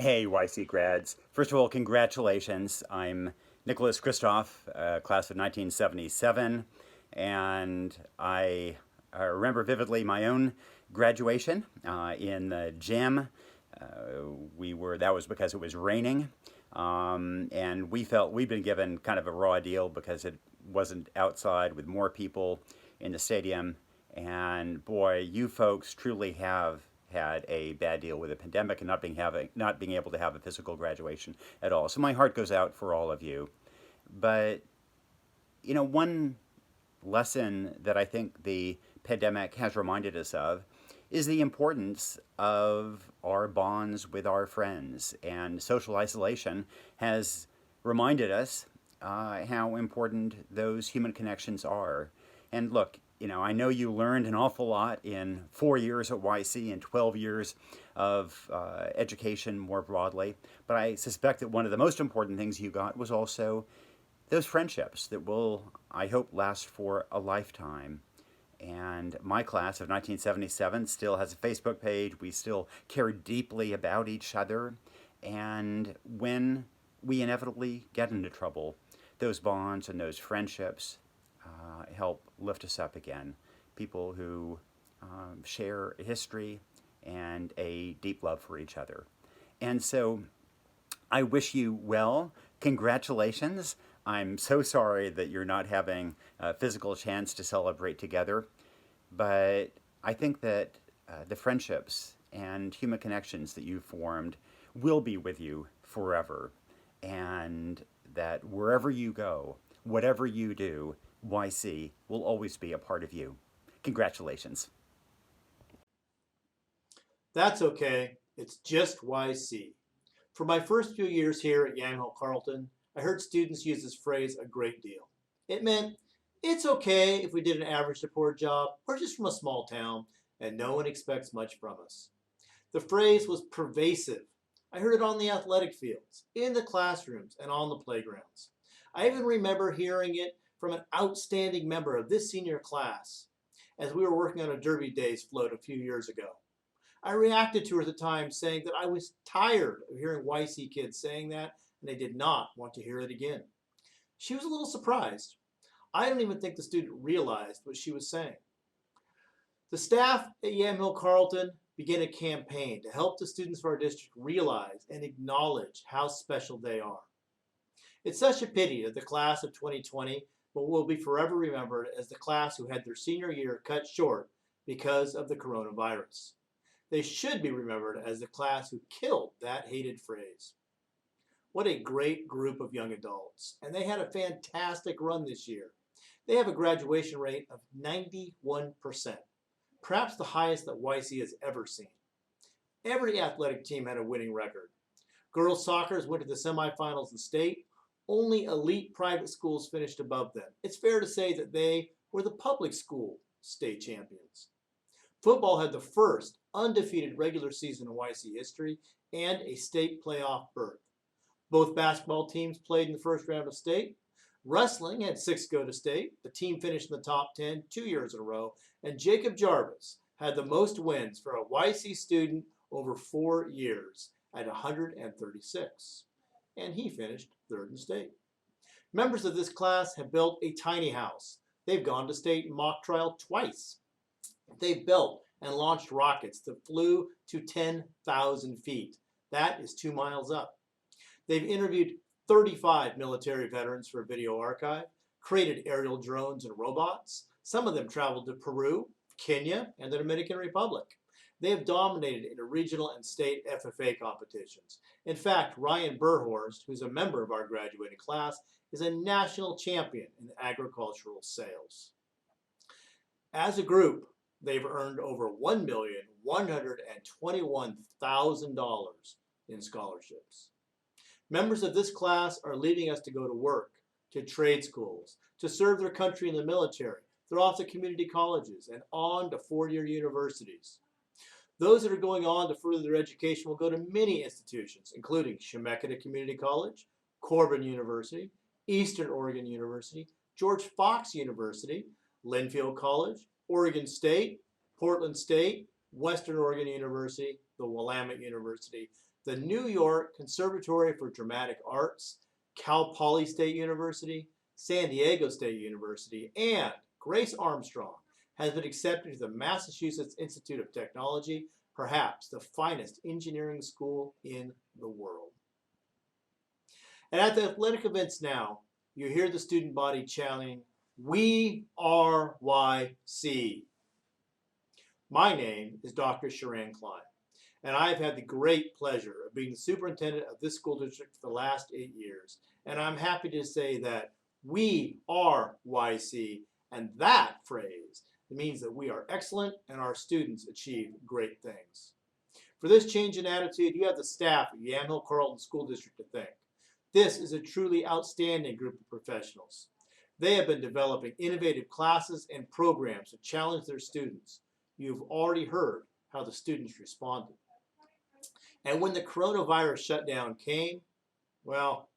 Hey, YC grads. First of all, congratulations. I'm Nicholas Kristoff, class of 1977, and I remember vividly my own graduation in the gym. That was because it was raining, and we felt we'd been given kind of a raw deal because it wasn't outside with more people in the stadium. And boy, you folks truly have had a bad deal with the pandemic and not being able to have a physical graduation at all. So my heart goes out for all of you. But one lesson that I think the pandemic has reminded us of is the importance of our bonds with our friends. And social isolation has reminded us how important those human connections are. And look, I know you learned an awful lot in 4 years at YC and 12 years of education more broadly, but I suspect that one of the most important things you got was also those friendships that will, I hope, last for a lifetime. And my class of 1977 still has a Facebook page. We still care deeply about each other. And when we inevitably get into trouble, those bonds and those friendships help lift us up again. People who share history and a deep love for each other. And so I wish you well. Congratulations. I'm so sorry that you're not having a physical chance to celebrate together, but I think that the friendships and human connections that you formed will be with you forever, and that wherever you go, whatever you do, YC will always be a part of you. Congratulations. That's okay. It's just YC. For my first few years here at Yamhill-Carlton, I heard students use this phrase a great deal. It meant it's okay if we did an average to poor job or just from a small town and no one expects much from us. The phrase was pervasive. I heard it on the athletic fields, in the classrooms, and on the playgrounds. I even remember hearing it from an outstanding member of this senior class as we were working on a Derby Days float a few years ago. I reacted to her at the time saying that I was tired of hearing YC kids saying that and I did not want to hear it again. She was a little surprised. I don't even think the student realized what she was saying. The staff at Yamhill-Carlton began a campaign to help the students of our district realize and acknowledge how special they are. It's such a pity that the class of 2020 will be forever remembered as the class who had their senior year cut short because of the coronavirus. They should be remembered as the class who killed that hated phrase. What a great group of young adults, and they had a fantastic run this year. They have a graduation rate of 91%, perhaps the highest that YC has ever seen. Every athletic team had a winning record. Girls soccer went to the semifinals in state. Only elite private schools finished above them. It's fair to say that they were the public school state champions. Football had the first undefeated regular season in YC history and a state playoff berth. Both basketball teams played in the first round of state. Wrestling had 6 go to state. The team finished in the top 10 2 years in a row. And Jacob Jarvis had the most wins for a YC student over 4 years at 136. And he finished third in state. Members of this class have built a tiny house. They've gone to state mock trial twice. They've built and launched rockets that flew to 10,000 feet. That is 2 miles up. They've interviewed 35 military veterans for a video archive, created aerial drones and robots. Some of them traveled to Peru, Kenya, and the Dominican Republic. They have dominated in regional and state FFA competitions. In fact, Ryan Burhorst, who's a member of our graduating class, is a national champion in agricultural sales. As a group, they've earned over $1,121,000 in scholarships. Members of this class are leaving us to go to work, to trade schools, to serve their country in the military. They're off to community colleges and on to four-year universities. Those that are going on to further their education will go to many institutions, including Chemeketa Community College, Corbin University, Eastern Oregon University, George Fox University, Linfield College, Oregon State, Portland State, Western Oregon University, the Willamette University, the New York Conservatory for Dramatic Arts, Cal Poly State University, San Diego State University, and Grace Armstrong has been accepted to the Massachusetts Institute of Technology, perhaps the finest engineering school in the world. And at the athletic events now, you hear the student body chanting, "We are YC." My name is Dr. Sharan Klein, and I have had the great pleasure of being the superintendent of this school district for the last 8 years. And I'm happy to say that we are YC, and that phrase means that we are excellent and our students achieve great things. For this change in attitude, you have the staff of Yamhill-Carlton School District to thank. This is a truly outstanding group of professionals. They have been developing innovative classes and programs to challenge their students. You've already heard how the students responded. And when the coronavirus shutdown came, well,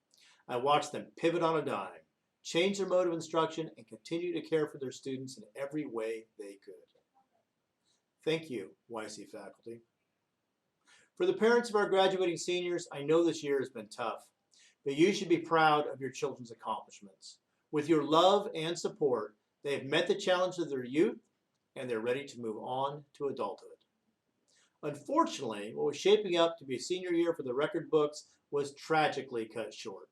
I watched them pivot on a dime, change their mode of instruction, and continue to care for their students in every way they could. Thank you, YC faculty. For the parents of our graduating seniors, I know this year has been tough, but you should be proud of your children's accomplishments. With your love and support, they have met the challenge of their youth, and they're ready to move on to adulthood. Unfortunately, what was shaping up to be a senior year for the record books was tragically cut short.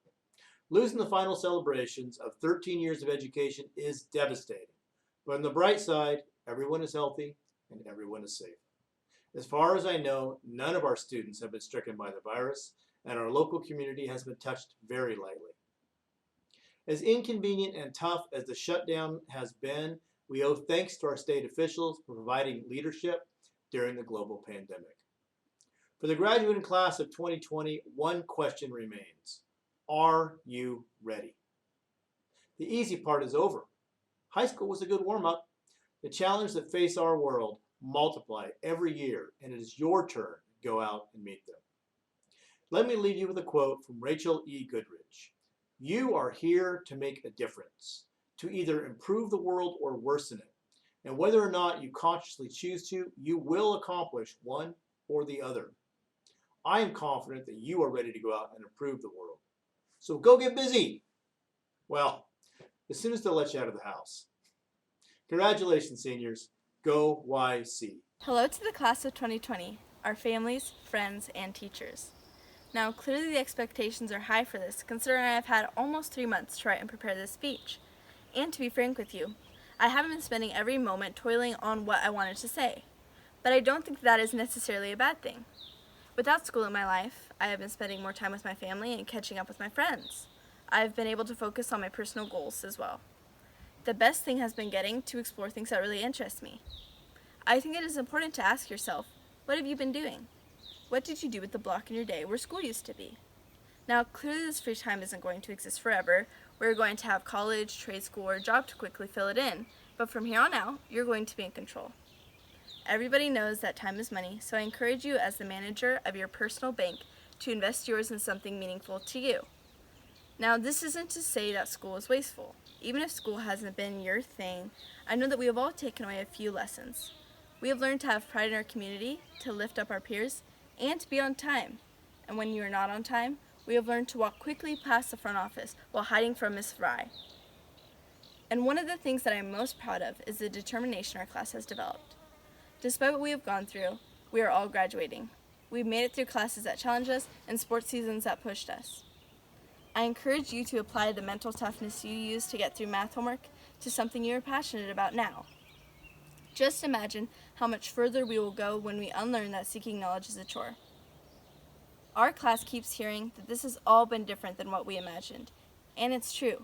Losing the final celebrations of 13 years of education is devastating. But on the bright side, everyone is healthy and everyone is safe. As far as I know, none of our students have been stricken by the virus, and our local community has been touched very lightly. As inconvenient and tough as the shutdown has been, we owe thanks to our state officials for providing leadership during the global pandemic. For the graduating class of 2020, one question remains. Are you ready? The easy part is over. High school was a good warm-up. The challenges that face our world multiply every year, and it is your turn to go out and meet them. Let me leave you with a quote from Rachel E. Goodrich. You are here to make a difference, to either improve the world or worsen it. And whether or not you consciously choose to, you will accomplish one or the other. I am confident that you are ready to go out and improve the world. So go get busy. Well, as soon as they'll let you out of the house. Congratulations, seniors. Go YC. Hello to the class of 2020, our families, friends, and teachers. Now, clearly the expectations are high for this, considering I have had almost 3 months to write and prepare this speech. And to be frank with you, I haven't been spending every moment toiling on what I wanted to say. But I don't think that is necessarily a bad thing. Without school in my life, I have been spending more time with my family and catching up with my friends. I have been able to focus on my personal goals as well. The best thing has been getting to explore things that really interest me. I think it is important to ask yourself, what have you been doing? What did you do with the block in your day where school used to be? Now, clearly this free time isn't going to exist forever. We're going to have college, trade school, or job to quickly fill it in, but from here on out, you're going to be in control. Everybody knows that time is money, so I encourage you as the manager of your personal bank to invest yours in something meaningful to you. Now, this isn't to say that school is wasteful. Even if school hasn't been your thing, I know that we have all taken away a few lessons. We have learned to have pride in our community, to lift up our peers, and to be on time. And when you are not on time, we have learned to walk quickly past the front office while hiding from Miss Fry. And one of the things that I'm most proud of is the determination our class has developed. Despite what we have gone through, we are all graduating. We've made it through classes that challenged us and sports seasons that pushed us. I encourage you to apply the mental toughness you used to get through math homework to something you are passionate about now. Just imagine how much further we will go when we unlearn that seeking knowledge is a chore. Our class keeps hearing that this has all been different than what we imagined, and it's true.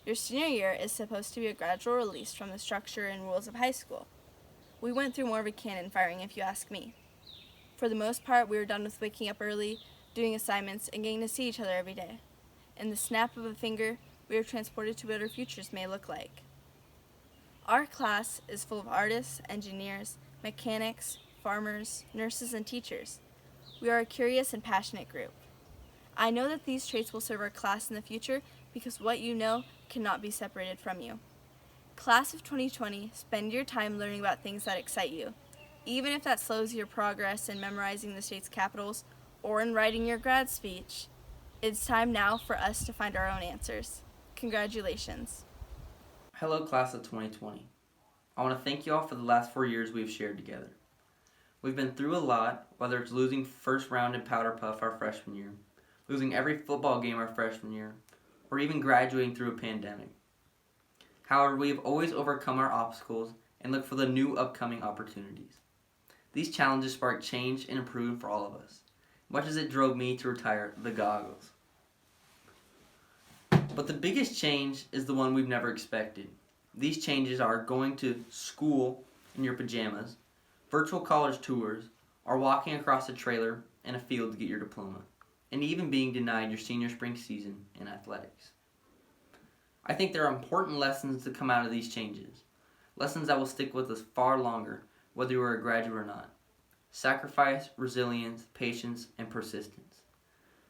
Your senior year is supposed to be a gradual release from the structure and rules of high school. We went through more of a cannon firing, if you ask me. For the most part, we were done with waking up early, doing assignments, and getting to see each other every day. In the snap of a finger, we are transported to what our futures may look like. Our class is full of artists, engineers, mechanics, farmers, nurses, and teachers. We are a curious and passionate group. I know that these traits will serve our class in the future because what you know cannot be separated from you. Class of 2020, spend your time learning about things that excite you. Even if that slows your progress in memorizing the state's capitals or in writing your grad speech. It's time now for us to find our own answers. Congratulations. Hello, class of 2020. I want to thank you all for the last 4 years we've shared together. We've been through a lot, whether it's losing first round in Powder Puff our freshman year, losing every football game our freshman year, or even graduating through a pandemic. However, we have always overcome our obstacles and looked for the new upcoming opportunities. These challenges sparked change and improvement for all of us, much as it drove me to retire the goggles. But the biggest change is the one we've never expected. These changes are going to school in your pajamas, virtual college tours, or walking across a trailer and a field to get your diploma, and even being denied your senior spring season in athletics. I think there are important lessons to come out of these changes, lessons that will stick with us far longer, whether you are a graduate or not. Sacrifice, resilience, patience, and persistence.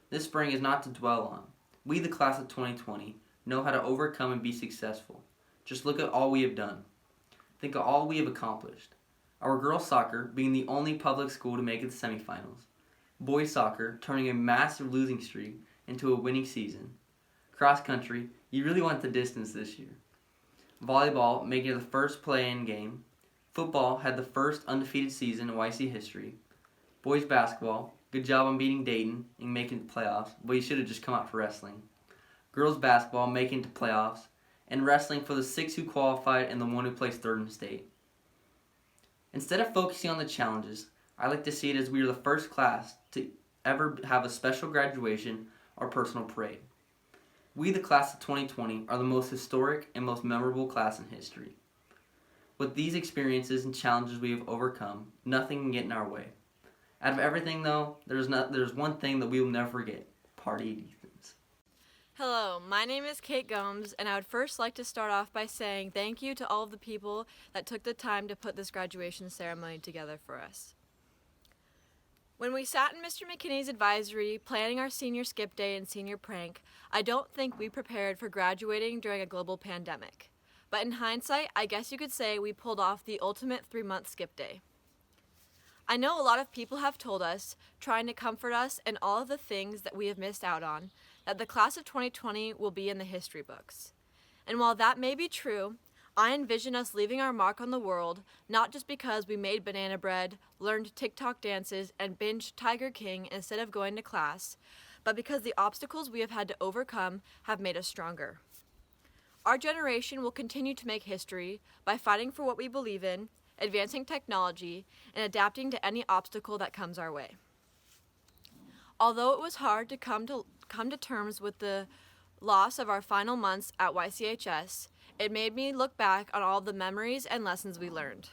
This spring is not to dwell on. We, the class of 2020, know how to overcome and be successful. Just look at all we have done. Think of all we have accomplished. Our girls' soccer being the only public school to make it to the semifinals. Boys' soccer turning a massive losing streak into a winning season. Cross country, you really went the distance this year. Volleyball making it the first play-in game. Football had the first undefeated season in YC history. Boys' basketball, good job on beating Dayton and making the playoffs, but you should have just come out for wrestling. Girls' basketball making it to playoffs, and wrestling for the 6 who qualified and the 1 who placed third in state. Instead of focusing on the challenges, I like to see it as we are the first class to ever have a special graduation or personal parade. We, the class of 2020, are the most historic and most memorable class in history. With these experiences and challenges we have overcome, nothing can get in our way. Out of everything, though, there's one thing that we will never forget: party at Ethan's. Hello, my name is Kate Gomes, and I would first like to start off by saying thank you to all of the people that took the time to put this graduation ceremony together for us. When we sat in Mr. McKinney's advisory, planning our senior skip day and senior prank, I don't think we prepared for graduating during a global pandemic. But in hindsight, I guess you could say we pulled off the ultimate 3-month skip day. I know a lot of people have told us, trying to comfort us and all of the things that we have missed out on, that the class of 2020 will be in the history books. And while that may be true, I envision us leaving our mark on the world, not just because we made banana bread, learned TikTok dances, and binged Tiger King instead of going to class, but because the obstacles we have had to overcome have made us stronger. Our generation will continue to make history by fighting for what we believe in, advancing technology, and adapting to any obstacle that comes our way. Although it was hard to come to terms with the loss of our final months at YCHS, it made me look back on all the memories and lessons we learned.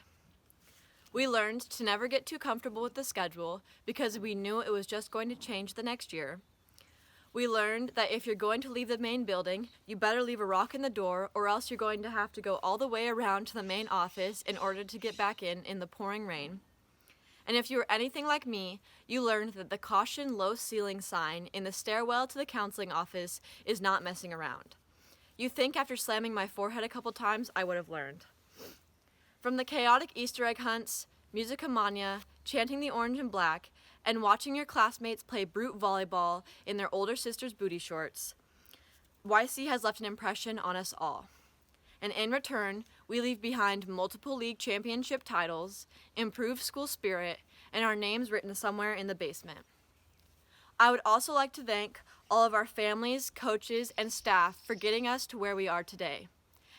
We learned to never get too comfortable with the schedule because we knew it was just going to change the next year. We learned that if you're going to leave the main building, you better leave a rock in the door, or else you're going to have to go all the way around to the main office in order to get back in the pouring rain. And if you were anything like me, you learned that the caution low ceiling sign in the stairwell to the counseling office is not messing around. You think after slamming my forehead a couple times, I would have learned. From the chaotic Easter egg hunts, Musica Mania, chanting the orange and black, and watching your classmates play brute volleyball in their older sister's booty shorts, YC has left an impression on us all. And in return, we leave behind multiple league championship titles, improved school spirit, and our names written somewhere in the basement. I would also like to thank all of our families, coaches, and staff for getting us to where we are today.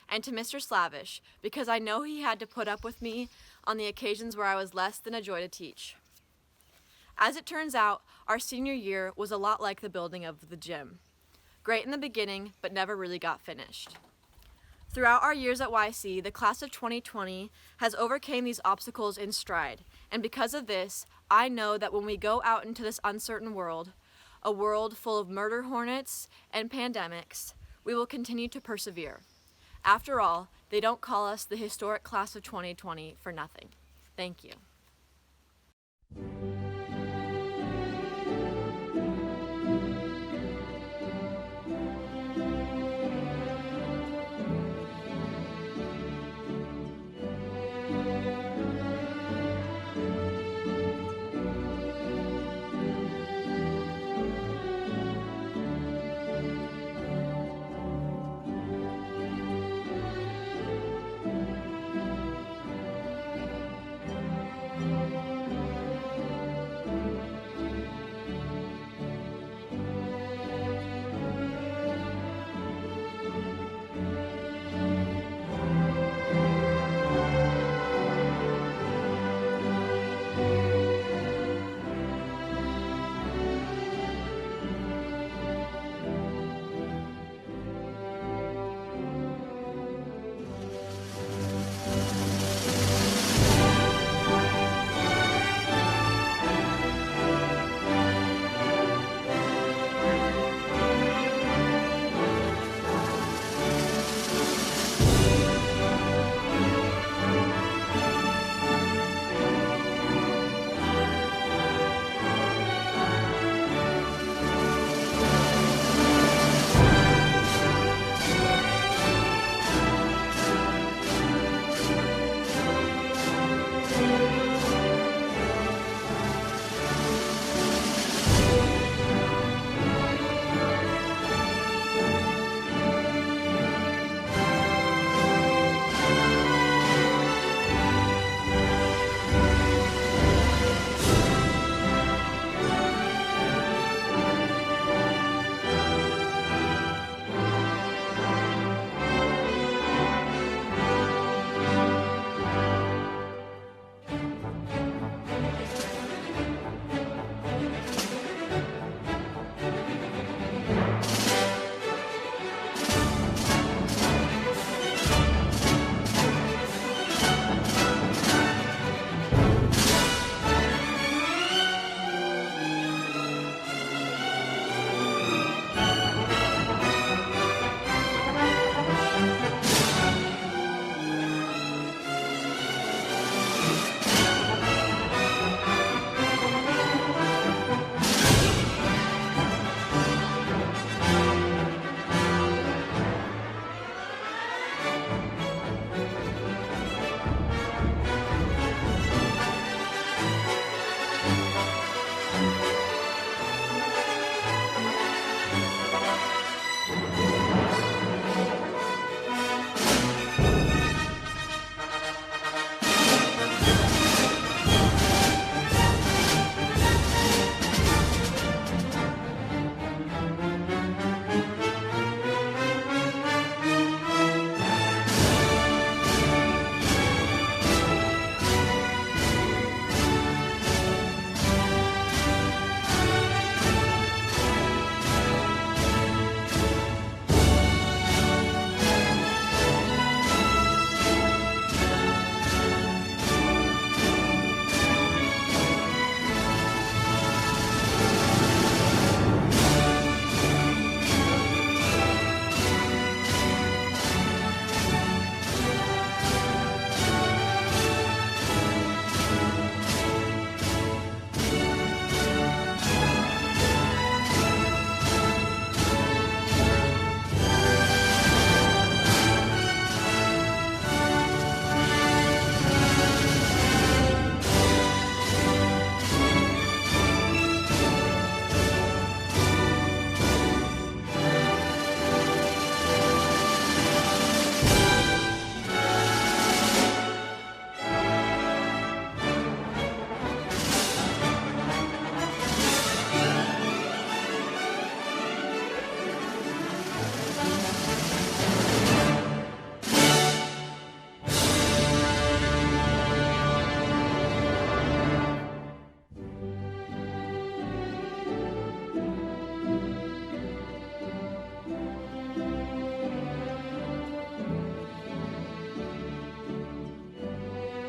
And to Mr. Slavish, because I know he had to put up with me on the occasions where I was less than a joy to teach. As it turns out, our senior year was a lot like the building of the gym. Great in the beginning, but never really got finished. Throughout our years at YC, the class of 2020 has overcame these obstacles in stride, and because of this, I know that when we go out into this uncertain world, a world full of murder hornets and pandemics, we will continue to persevere. After all, they don't call us the historic class of 2020 for nothing. Thank you.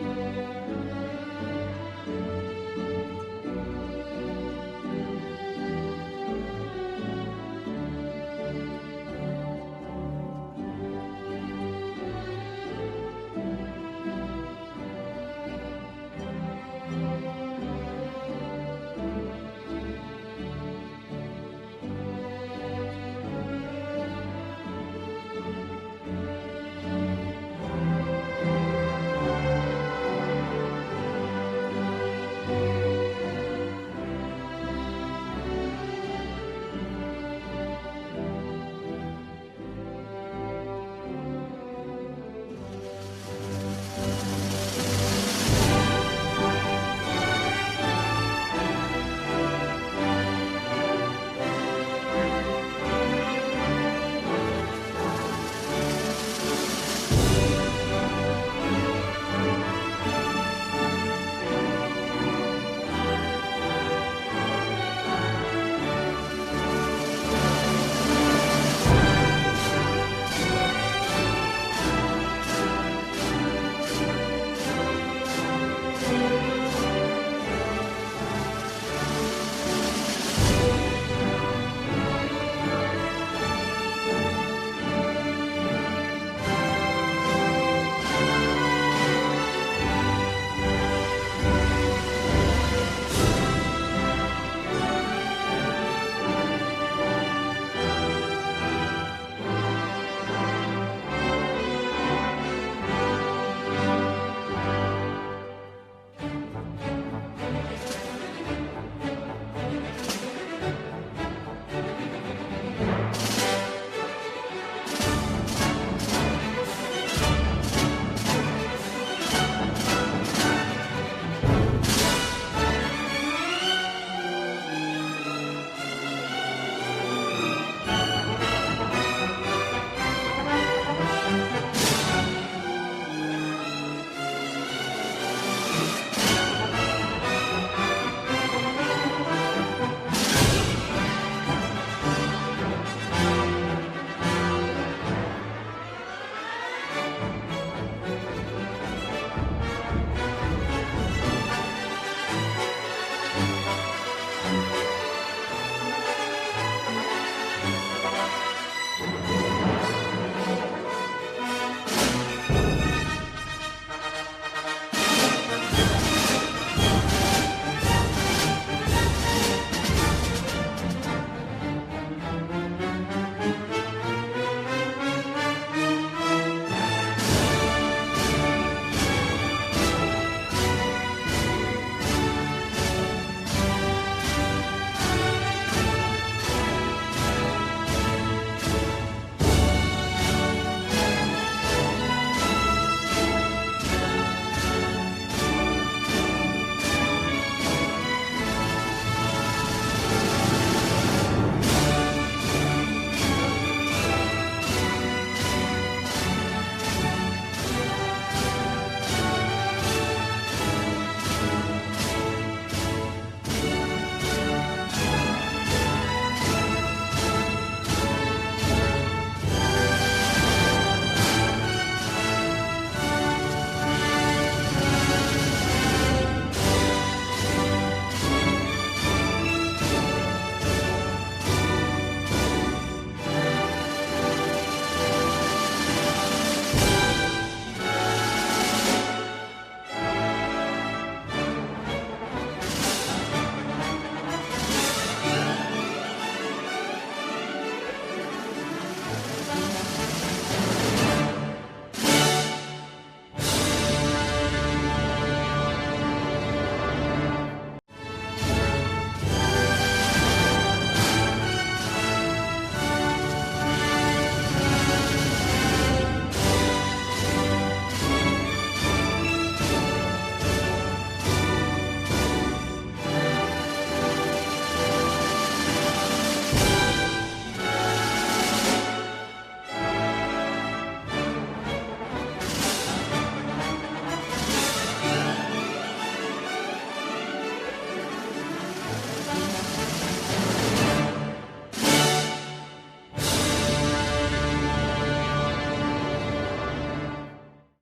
you.